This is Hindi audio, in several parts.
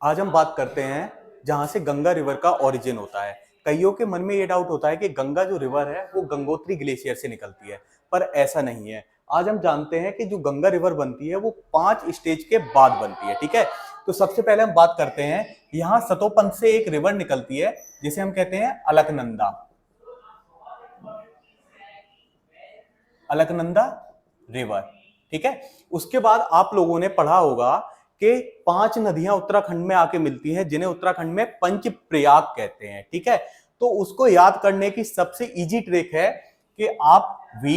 आज हम बात करते हैं जहां से गंगा रिवर का ओरिजिन होता है। कईयों के मन में ये डाउट होता है कि गंगा जो रिवर है वो गंगोत्री ग्लेशियर से निकलती है, पर ऐसा नहीं है। आज हम जानते हैं कि जो गंगा रिवर बनती है वो 5 स्टेज के बाद बनती है। ठीक है, तो सबसे पहले हम बात करते हैं, यहाँ सतोपंथ से एक रिवर निकलती है जिसे हम कहते हैं अलकनंदा। अलकनंदा रिवर। ठीक है, उसके बाद आप लोगों ने पढ़ा होगा कि 5 नदियां उत्तराखंड में आके मिलती हैं जिन्हें उत्तराखंड में पंच प्रयाग कहते हैं। ठीक है, तो उसको याद करने की सबसे इजी ट्रिक है कि आप वी,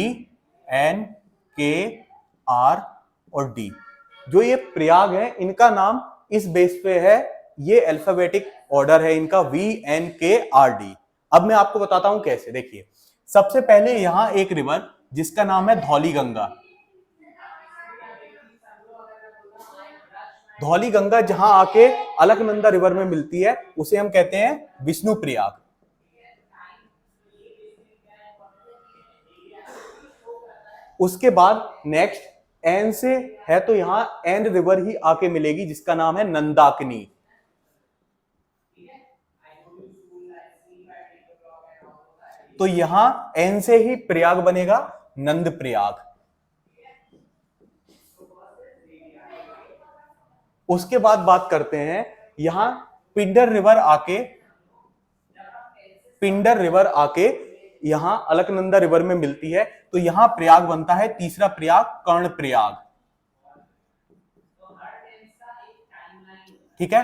एन, के, आर और डी, जो ये प्रयाग है इनका नाम इस बेस पे है, ये अल्फाबेटिक ऑर्डर है इनका, वी, एन, के, आर, डी। अब मैं आपको बताता हूं कैसे। देखिए, सबसे पहले यहां एक रिवर जिसका नाम है धौली गंगा। धौली गंगा जहां आके अलकनंदा रिवर में मिलती है उसे हम कहते हैं विष्णु प्रयाग। उसके बाद नेक्स्ट एन से है तो यहां एन रिवर ही आके मिलेगी जिसका नाम है नंदाकिनी। तो यहां एन से ही प्रयाग बनेगा, नंद प्रयाग। उसके बाद बात करते हैं, यहां पिंडर रिवर आके यहां अलकनंदा रिवर में मिलती है, तो यहां प्रयाग बनता है तीसरा प्रयाग, कर्ण प्रयाग। ठीक है,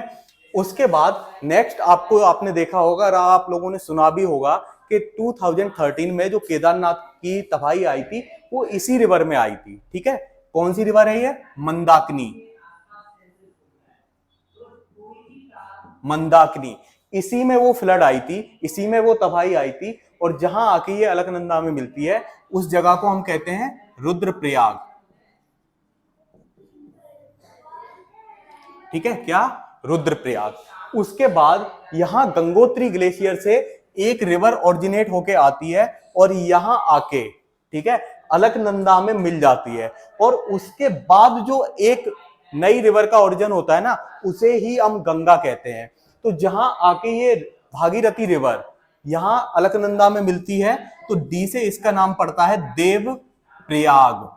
उसके बाद नेक्स्ट आपने देखा होगा और आप लोगों ने सुना भी होगा कि 2013 में जो केदारनाथ की तबाही आई थी वो इसी रिवर में आई थी। ठीक है, कौन सी रिवर है ये? मंदाकिनी। मंदाकिनी, इसी में वो फ्लड आई थी, इसी में वो तबाही आई थी, और जहां आके ये अलकनंदा में मिलती है उस जगह को हम कहते हैं रुद्रप्रयाग। ठीक है, क्या? रुद्रप्रयाग। उसके बाद यहां गंगोत्री ग्लेशियर से एक रिवर ओरिजिनेट होके आती है और यहां आके, ठीक है, अलकनंदा में मिल जाती है, और उसके बाद जो एक नई रिवर का ओरिजिन होता है ना उसे ही हम गंगा कहते हैं। तो जहां आके ये भागीरथी रिवर यहां अलकनंदा में मिलती है तो डी से इसका नाम पड़ता है देव प्रयाग,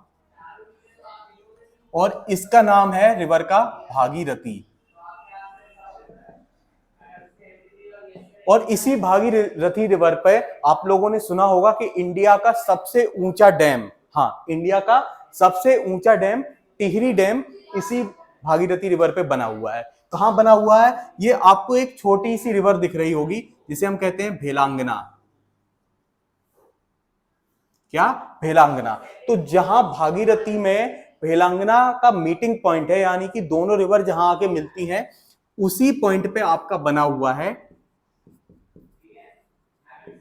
और इसका नाम है रिवर का भागीरथी। और इसी भागीरथी रिवर पे आप लोगों ने सुना होगा कि इंडिया का सबसे ऊंचा डैम, हाँ, इंडिया का सबसे ऊंचा डैम टिहरी डैम इसी भागीरथी रिवर पे बना हुआ है। कहां बना हुआ है? ये आपको एक छोटी सी रिवर दिख रही होगी जिसे हम कहते हैं भेलांगना। क्या? भेलांगना। तो जहां भागीरथी में भेलांगना का मीटिंग पॉइंट है, यानी कि दोनों रिवर जहां आके मिलती हैं, उसी पॉइंट पे आपका बना हुआ है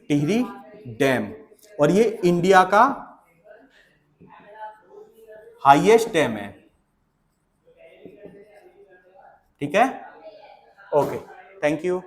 टिहरी डैम, और ये इंडिया का हाईएस्ट डैम है। ठीक है, ओके, थैंक यू।